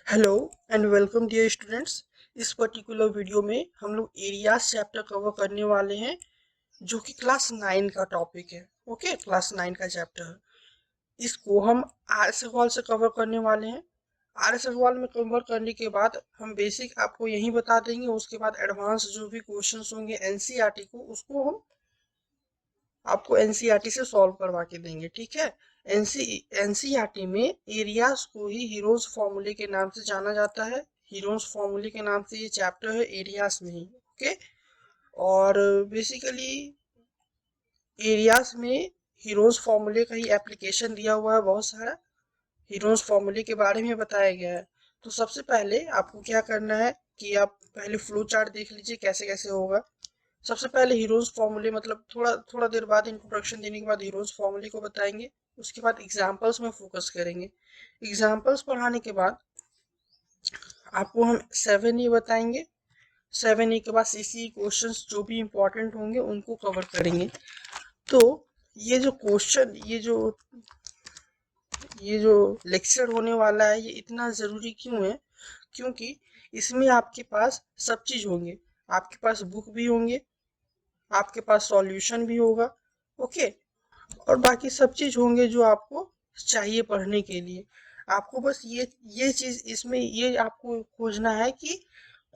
Hello and welcome dear students. इस particular video में हम लोग एरियाज चैप्टर कवर करने वाले हैं जो कि क्लास 9 का टॉपिक है। ओके, क्लास 9 का चैप्टर है। इसको हम आर एस अग्रवाल से कवर करने वाले हैं। आर एस अग्रवाल में कवर करने के बाद हम बेसिक आपको यही बता देंगे, उसके बाद एडवांस जो भी क्वेश्चंस होंगे एनसीईआरटी को उसको हम आपको एनसीईआरटी से सॉल्व करवा के देंगे। ठीक है, एनसीईआरटी में एरियाज को ही हीरोज फॉर्मूले के नाम से जाना जाता है। हीरोज फॉर्मूले के नाम से ये चैप्टर है एरियाज में ही। ओके, और बेसिकली एरियाज में हीरोज फॉर्मूले का ही एप्लीकेशन दिया हुआ है, बहुत सारा हीरोज फॉर्मूले के बारे में बताया गया है। तो सबसे पहले आपको क्या करना है कि आप पहले फ्लो चार्ट देख लीजिए कैसे कैसे होगा। सबसे पहले हीरोज फॉर्मूले मतलब थोड़ा थोड़ा देर बाद इंट्रोडक्शन देने के बाद हीरोज फॉर्मूले को बताएंगे। उसके बाद एग्जांपल्स में फोकस करेंगे। एग्जांपल्स पढ़ाने के बाद आपको हम 7A बताएंगे। 7A के बाद सीसी क्वेश्चंस जो भी इंपॉर्टेंट होंगे उनको कवर करेंगे। तो ये जो क्वेश्चन ये जो लेक्चर होने वाला है ये इतना ज़रूरी क्यों है? क्योंकि इसमें आपके पास सब चीज़ होंगे। आपके पास बुक भी होंगे, आपके पास सॉल्यूशन भी होगा। ओके, और बाकी सब चीज़ होंगे जो आपको चाहिए पढ़ने के लिए। आपको बस ये चीज़ इसमें ये आपको खोजना है कि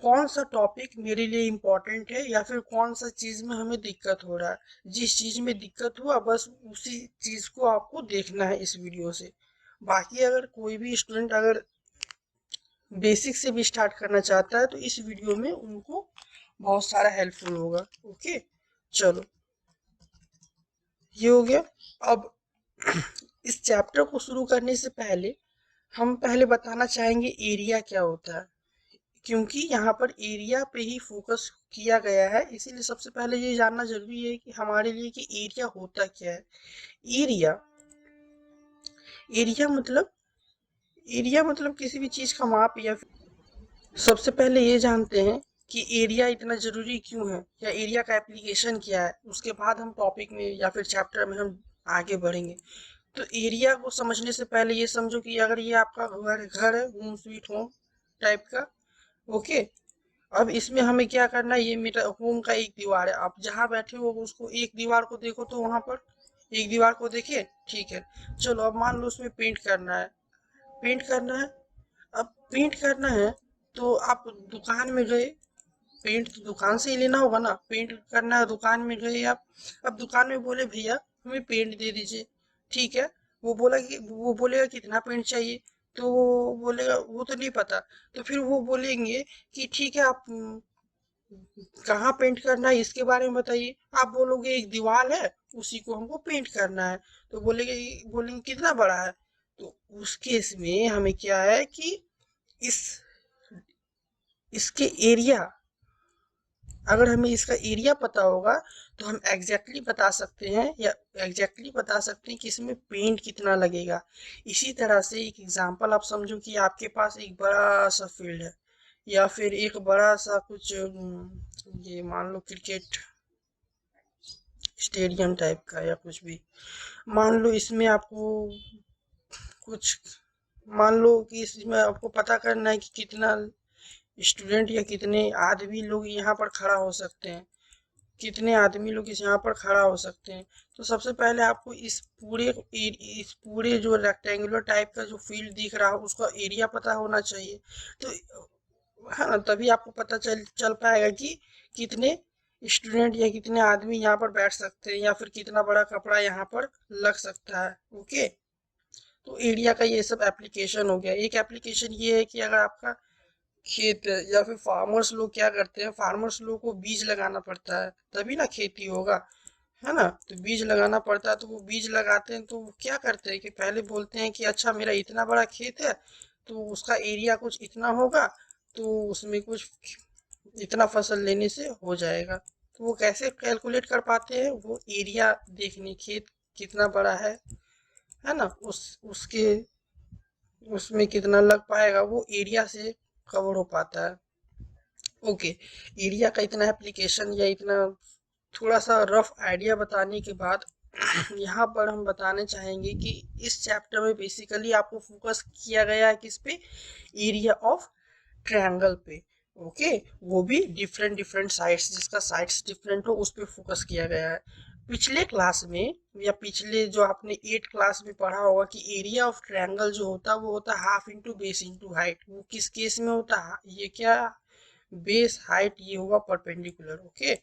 कौन सा टॉपिक मेरे लिए इम्पोर्टेंट है या फिर कौन सा चीज़ में हमें दिक्कत हो रहा है। जिस चीज़ में दिक्कत हुआ बस उसी चीज़ को आपको देखना है इस वीडियो से। बाकी अगर कोई भी स्टूडेंट अगर बेसिक से भी स्टार्ट करना चाहता है तो इस वीडियो में उनको बहुत सारा हेल्पफुल होगा। ओके, चलो ये हो गया। अब इस चैप्टर को शुरू करने से पहले हम पहले बताना चाहेंगे एरिया क्या होता है, क्योंकि यहाँ पर एरिया पे ही फोकस किया गया है। इसीलिए सबसे पहले ये जानना जरूरी है कि हमारे लिए कि एरिया होता क्या है। एरिया एरिया मतलब एरिया मतलब किसी भी चीज़ का माप या सबसे पहले ये जानते हैं कि एरिया इतना ज़रूरी क्यों है या एरिया का एप्लीकेशन क्या है। उसके बाद हम टॉपिक में या फिर चैप्टर में हम आगे बढ़ेंगे। तो एरिया को समझने से पहले ये समझो कि अगर ये आपका घर है, होम स्वीट होम टाइप का। ओके, अब इसमें हमें क्या करना है, ये मेरा होम का एक दीवार है। आप जहाँ बैठे हो उसको एक दीवार को देखो, तो वहां पर एक दीवार को देखिए। ठीक है, चलो अब मान लो उसमें पेंट करना है। पेंट करना है, अब पेंट करना है तो आप दुकान में गए। पेंट तो दुकान से ही लेना होगा ना, पेंट करना है दुकान में गए आप। अब दुकान में बोले भैया हमें पेंट दे दीजिए। ठीक है, वो बोलेगा कितना पेंट चाहिए। तो वो बोलेगा वो तो नहीं पता। तो फिर वो बोलेंगे कि ठीक है आप कहाँ पेंट करना है इसके बारे में बताइए। आप बोलोगे एक दीवार है उसी को हमको पेंट करना है। तो बोलेंगे कितना बड़ा है। तो उस केस में हमें क्या है कि इस इसके एरिया अगर हमें इसका एरिया पता होगा तो हम बता सकते हैं या एग्जैक्टली बता सकते हैं कि इसमें पेंट कितना लगेगा। इसी तरह से एक एग्जांपल आप समझो कि आपके पास एक बड़ा सा फील्ड है या फिर एक बड़ा सा कुछ ये मान लो क्रिकेट स्टेडियम टाइप का या कुछ भी। मान लो इसमें आपको कुछ मान लो कि इसमें आपको पता करना है कि कितना स्टूडेंट या कितने आदमी लोग यहाँ पर खड़ा हो सकते हैं। कितने आदमी लोग इस यहाँ पर खड़ा हो सकते हैं। तो सबसे पहले आपको इस पूरे जो रेक्टेंगुलर टाइप का जो फील्ड दिख रहा है उसका एरिया पता होना चाहिए। तो है ना, तभी आपको पता चल पाएगा कि कितने स्टूडेंट या कितने आदमी यहाँ पर बैठ सकते हैं या फिर कितना बड़ा कपड़ा यहाँ पर लग सकता है। ओके, तो एरिया का ये सब एप्लीकेशन हो गया। एक एप्लीकेशन ये है कि अगर आपका खेत है या फिर फार्मर्स लोग क्या करते हैं, फार्मर्स लोग को बीज लगाना पड़ता है तभी ना खेती होगा, है ना। तो बीज लगाना पड़ता है तो वो बीज लगाते हैं तो वो क्या करते हैं कि पहले बोलते हैं कि अच्छा मेरा इतना बड़ा खेत है तो उसका एरिया कुछ इतना होगा, तो उसमें कुछ इतना फसल लेने से हो जाएगा। तो वो कैसे कैलकुलेट कर पाते हैं, वो एरिया देखने खेत कितना बड़ा है ना, उसके उसमें कितना लग पाएगा वो एरिया से कवर हो पाता है। ओके, एरिया का इतना एप्लीकेशन या इतना थोड़ा सा रफ आइडिया बताने के बाद यहाँ पर हम बताने चाहेंगे कि इस चैप्टर में बेसिकली आपको फोकस किया गया है किस पे, एरिया ऑफ ट्रायंगल पे। ओके, वो भी डिफरेंट डिफरेंट साइड्स, जिसका साइड्स डिफरेंट हो उस पर फोकस किया गया है। पिछले क्लास में या पिछले जो आपने 8 क्लास में पढ़ा होगा कि एरिया ऑफ ट्रायंगल जो होता है वो होता है half into base into height. वो किस केस में होता है, ये क्या, बेस हाइट ये होगा परपेंडिकुलर। ओके,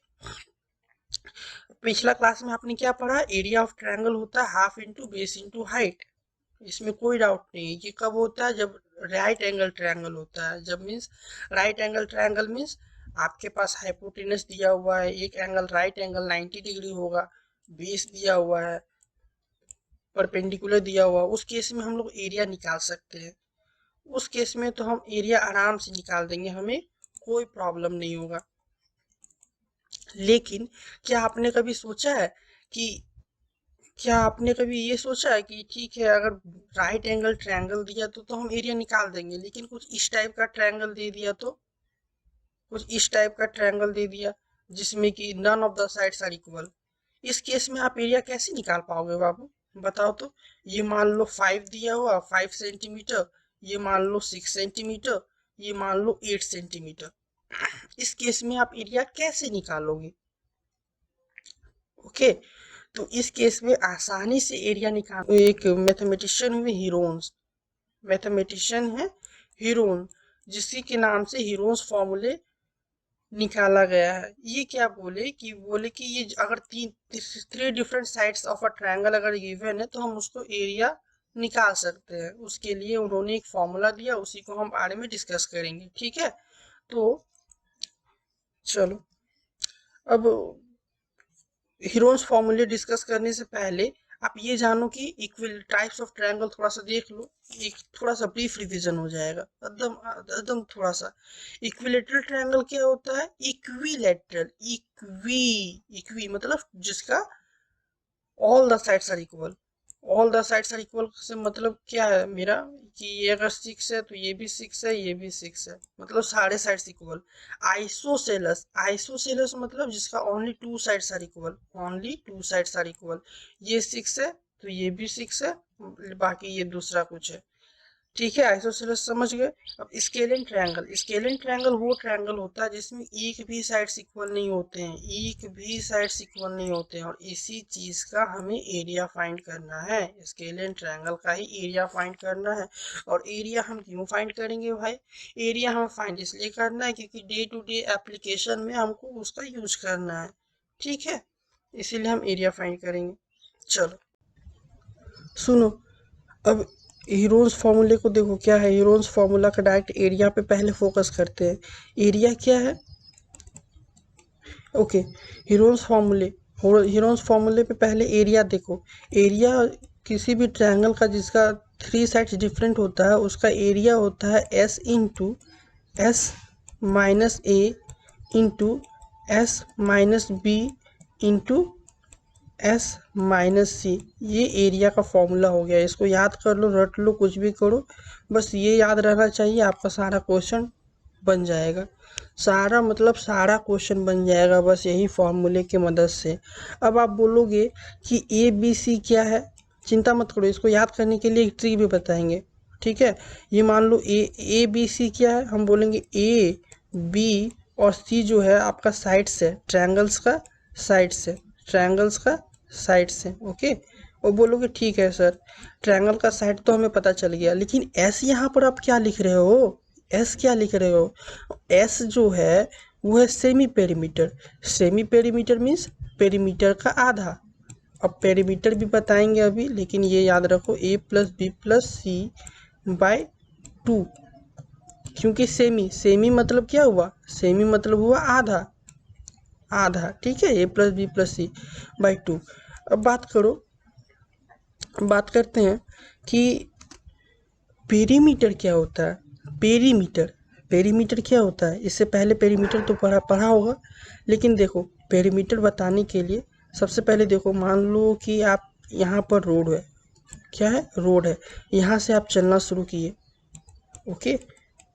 पिछला क्लास में आपने क्या पढ़ा, एरिया ऑफ ट्रायंगल होता है half into base into height. इसमें कोई डाउट नहीं है। ये कब होता है, जब राइट एंगल ट्रायंगल होता है। जब means right angle triangle means आपके पास हाइपोटेनस दिया हुआ है, एक एंगल राइट एंगल 90 डिग्री होगा, बेस दिया हुआ है, परपेंडिकुलर दिया हुआ, उस केस में हम लोग एरिया निकाल सकते हैं। उस केस में तो हम एरिया आराम से निकाल देंगे, हमें कोई प्रॉब्लम नहीं होगा। लेकिन क्या आपने कभी सोचा है कि, क्या आपने कभी ये सोचा है कि ठीक है अगर राइट एंगल ट्रायंगल दिया तो हम एरिया निकाल देंगे, लेकिन कुछ इस टाइप का ट्रायंगल दे दिया तो, कुछ इस टाइप का ट्रायंगल दे दिया जिसमें कि none of the sides are equal, इस केस में आप एरिया कैसे निकाल पाओगे बाबू, बताओ तो। ये मान लो 5 दिया हुआ, 5 सेंटीमीटर, ये मान लो 6 सेंटीमीटर, ये मान लो 8 सेंटीमीटर, इस केस में आप एरिया कैसे निकालोगे। ओके, तो इस केस में आसानी से एरिया निकाल, एक मैथमेटिशियन हुए हीरोन्स, मैथमेटिशियन है हीरोन, जिसी के नाम से हीरोन्स फॉर्मूले निकाला गया है। ये क्या बोले कि ये अगर three different sides of a triangle अगर गिवन है तो हम उसको एरिया निकाल सकते हैं। उसके लिए उन्होंने एक फॉर्मूला दिया, उसी को हम बारे में डिस्कस करेंगे। ठीक है, तो चलो अब हीरोन्स फॉर्मूले डिस्कस करने से पहले आप ये जानो कि इक्वल टाइप्स ऑफ ट्रायंगल थोड़ा सा देख लो, एक थोड़ा सा ब्रीफ रिवीजन हो जाएगा, एकदम एकदम थोड़ा सा। इक्विलेटरल ट्रायंगल क्या होता है, इक्विलेटरल, इक्वी, इक्वी मतलब जिसका all the sides are equal. All the sides are equal से मतलब क्या है मेरा, कि ये अगर 6 है तो ये भी 6 है, ये भी 6 है, मतलब सारे साइड्स इक्वल। आइसोसेलस, आइसोसेलस मतलब जिसका only 2 sides are equal, only 2 sides are equal, ये 6 है तो ये भी 6 है, बाकी ये दूसरा कुछ है। ठीक है, आइसोसेलेस समझ गए। अब स्केलिन ट्रायंगल, स्केलिन ट्रायंगल वो ट्रायंगल होता है जिसमें एक भी साइड्स इक्वल नहीं होते हैं, एक भी साइड्स इक्वल नहीं होते हैं, और इसी चीज का हमें एरिया फाइंड करना है। स्केलिन ट्रायंगल का ही एरिया फाइंड करना है। और एरिया हम क्यों फाइंड करेंगे भाई, एरिया हम फाइंड इसलिए करना है क्योंकि डे टू डे एप्लीकेशन में हमको उसका यूज करना है। ठीक है, इसीलिए हम एरिया फाइंड करेंगे। चलो सुनो, अब हीरोन्स फार्मूले को देखो क्या है। हीरोन्स फार्मूला का डायरेक्ट एरिया पे पहले फोकस करते हैं। एरिया क्या है, ओके, हीरोन्स फार्मूले, हीरोन्स फार्मूले पे पहले एरिया देखो। एरिया किसी भी ट्रायंगल का जिसका 3 साइड्स डिफरेंट होता है उसका एरिया होता है S into S minus A into S minus B into S minus C. ये एरिया का फॉर्मूला हो गया, इसको याद कर लो, रट लो, कुछ भी करो, बस ये याद रहना चाहिए, आपका सारा क्वेश्चन बन जाएगा। सारा मतलब सारा क्वेश्चन बन जाएगा बस यही फॉर्मूले की मदद से। अब आप बोलोगे कि ए बी सी क्या है, चिंता मत करो, इसको याद करने के लिए एक ट्रिक भी बताएंगे। ठीक है, ये मान लो ए बी सी क्या है, हम बोलेंगे ए बी और सी जो है आपका साइड्स है, ट्रायंगल्स का साइड्स है, ट्रायंगल्स का साइड से। ओके, और बोलोगे ठीक है सर ट्रायंगल का साइड तो हमें पता चल गया, लेकिन एस यहाँ पर आप क्या लिख रहे हो, एस क्या लिख रहे हो, एस जो है वो है semi perimeter. Semi perimeter means perimeter का आधा। अब पेरीमीटर भी बताएंगे अभी, लेकिन ये याद रखो ए प्लस बी प्लस सी बाय 2, क्योंकि सेमी, सेमी मतलब क्या हुआ, सेमी मतलब हुआ आधा, आधा। ठीक है, A plus B plus C by 2। अब बात करते हैं कि पेरीमीटर क्या होता है। पेरीमीटर, पेरीमीटर क्या होता है, इससे पहले पेरीमीटर तो पढ़ा होगा, लेकिन देखो पेरीमीटर बताने के लिए सबसे पहले देखो, मान लो कि आप यहाँ पर रोड है, क्या है, रोड है, यहाँ से आप चलना शुरू किए, ओके,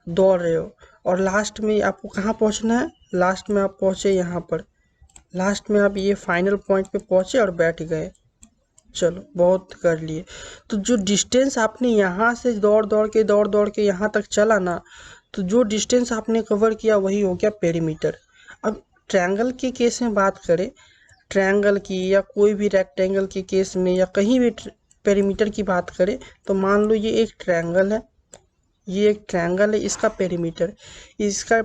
दौड़ रहे हो, और लास्ट में आपको कहाँ पहुँचना है, लास्ट में आप पहुँचे यहाँ पर, लास्ट में आप ये फाइनल पॉइंट पे पहुँचे और बैठ गए। चलो बहुत कर लिए। तो जो डिस्टेंस आपने यहाँ से दौड़ दौड़ के यहाँ तक चला ना, तो जो डिस्टेंस आपने कवर किया वही हो गया पेरीमीटर। अब ट्रायंगल के केस में बात करें, ट्रायंगल की या कोई भी रेक्टेंगल के केस में या कहीं भी पेरीमीटर की बात करें, तो मान लो ये एक ट्रायंगल है, ये एक ट्रायंगल है, इसका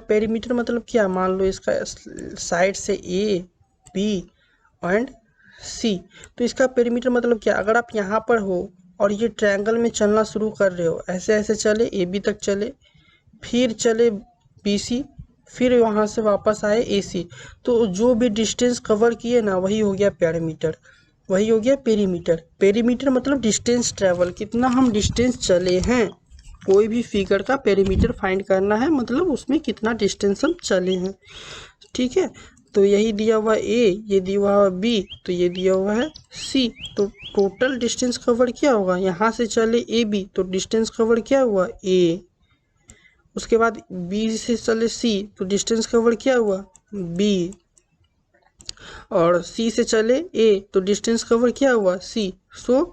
पेरीमीटर मतलब क्या, मान लो इसका साइड से ए बी एंड सी, तो इसका पेरीमीटर मतलब क्या, अगर आप यहाँ पर हो और ये ट्रायंगल में चलना शुरू कर रहे हो, ऐसे ऐसे चले ए बी तक चले, फिर चले बी सी, फिर वहाँ से वापस आए ए सी, तो जो भी डिस्टेंस कवर किए ना वही हो गया पेरीमीटर, वही हो गया पेरीमीटर। पेरीमीटर मतलब डिस्टेंस ट्रेवल, कितना हम डिस्टेंस चले हैं, कोई भी फिगर का पेरीमीटर फाइंड करना है, मतलब उसमें कितना डिस्टेंस हम चले हैं, ठीक है। तो यही दिया हुआ ए, ये दिया हुआ बी, तो ये दिया हुआ है सी, तो टोटल डिस्टेंस कवर क्या होगा, यहाँ से चले ए बी तो डिस्टेंस कवर क्या हुआ ए, उसके बाद बी से चले सी तो डिस्टेंस कवर क्या हुआ बी, और सी से चले ए तो डिस्टेंस कवर क्या हुआ सी। सो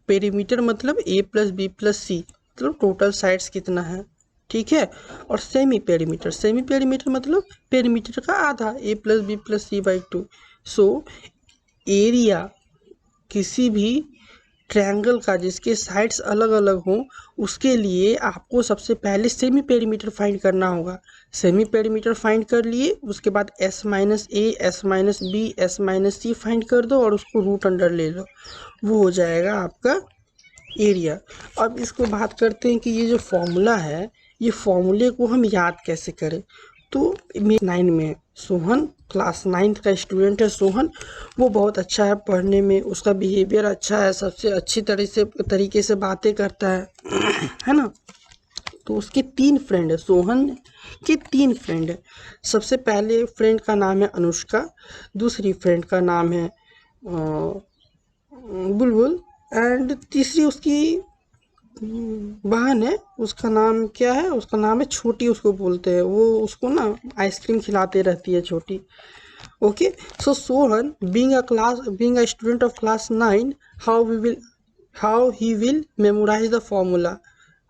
पेरीमीटर मतलब ए प्लस बी प्लस सी, मतलब टोटल साइड्स कितना है, ठीक है। और सेमी पेरीमीटर मतलब पेरीमीटर का आधा, A plus B plus C by 2। So area किसी भी ट्रायंगल का जिसके साइड्स अलग अलग हों, उसके लिए आपको सबसे पहले सेमी पेरीमीटर फाइंड करना होगा। सेमी पेरीमीटर फाइंड कर लिए, उसके बाद S minus A, S minus B, S minus C find कर दो और उसको रूट अंडर ले लो, वो हो जाएगा आपका एरिया। अब इसको बात करते हैं कि ये जो फॉर्मूला है, ये फॉर्मूले को हम याद कैसे करें। तो 9 में सोहन, क्लास 9 का स्टूडेंट है सोहन, वो बहुत अच्छा है पढ़ने में, उसका बिहेवियर अच्छा है, सबसे अच्छी तरीके से बातें करता है ना। तो उसके 3 फ्रेंड है, सोहन के 3 फ्रेंड है। सबसे पहले फ्रेंड का नाम है अनुष्का, दूसरी फ्रेंड का नाम है बुलबुल, एंड तीसरी उसकी बहन है, उसका नाम क्या है, उसका नाम है छोटी, उसको बोलते हैं, वो उसको ना आइसक्रीम खिलाते रहती है छोटी। Okay, so Sohan being a student of class 9, how he will memorize the formula.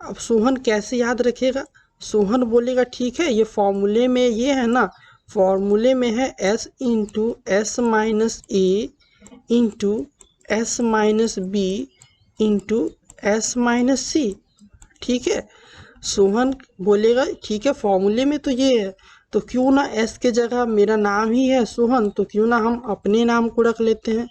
अब सोहन कैसे याद रखेगा, सोहन बोलेगा ठीक है, ये फॉर्मूले में ये है ना, फॉर्मूले में है S into S minus A into S minus B into S minus C, ठीक है। सोहन बोलेगा ठीक है फॉर्मूले में तो ये है, तो क्यों ना एस के जगह, मेरा नाम ही है सोहन, तो क्यों ना हम अपने नाम को रख लेते हैं।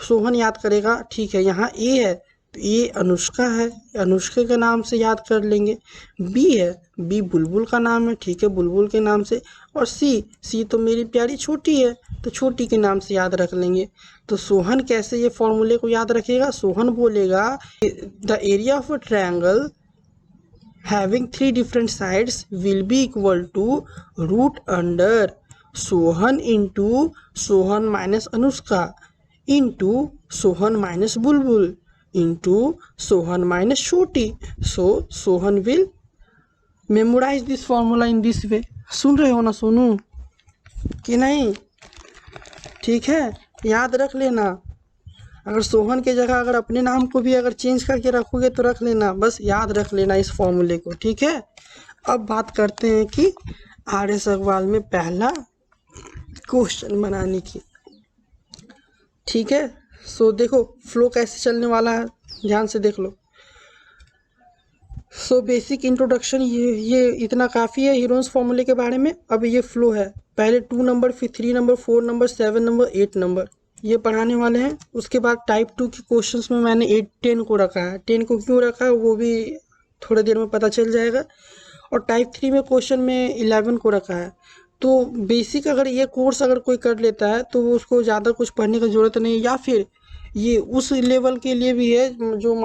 सोहन याद करेगा ठीक है, यहाँ ए है तो ये अनुष्का है, अनुष्का के नाम से याद कर लेंगे। बी है, बी बुलबुल का नाम है, ठीक है, बुलबुल के नाम से। और सी तो मेरी प्यारी छोटी है, तो छोटी के नाम से याद रख लेंगे। तो सोहन कैसे ये फॉर्मूले को याद रखेगा, सोहन बोलेगा the area of a triangle having 3 different sides will be equal to root under Sohan into Sohan minus Anushka into Sohan minus Bulbul into Sohan minus छोटी। सो Sohan will memorize this formula in this way। सुन रहे हो ना सोनू कि नहीं, ठीक है, याद रख लेना। अगर सोहन के जगह अगर अपने नाम को भी अगर चेंज करके रखोगे तो रख लेना, बस याद रख लेना इस फॉर्मूले को, ठीक है। अब बात करते हैं कि RS अग्रवाल में पहला क्वेश्चन बनाने की, ठीक है। सो देखो फ्लो कैसे चलने वाला है, ध्यान से देख लो। सो बेसिक इंट्रोडक्शन ये इतना काफ़ी है हीरोन्स फॉर्मूले के बारे में। अब ये फ्लो है, पहले 2 नंबर, फिर 3 नंबर, 4 नंबर, 7 नंबर, 8 नंबर ये पढ़ाने वाले हैं। उसके बाद टाइप 2 के क्वेश्चंस में मैंने 10 को रखा है। 10 को क्यों रखा है वो भी थोड़ी देर में पता चल जाएगा। और टाइप 3 में क्वेश्चन में 11 को रखा है। तो बेसिक अगर ये कोर्स अगर कोई कर लेता है तो वो उसको ज़्यादा कुछ पढ़ने की ज़रूरत नहीं है, या फिर ये उस लेवल के लिए भी है जो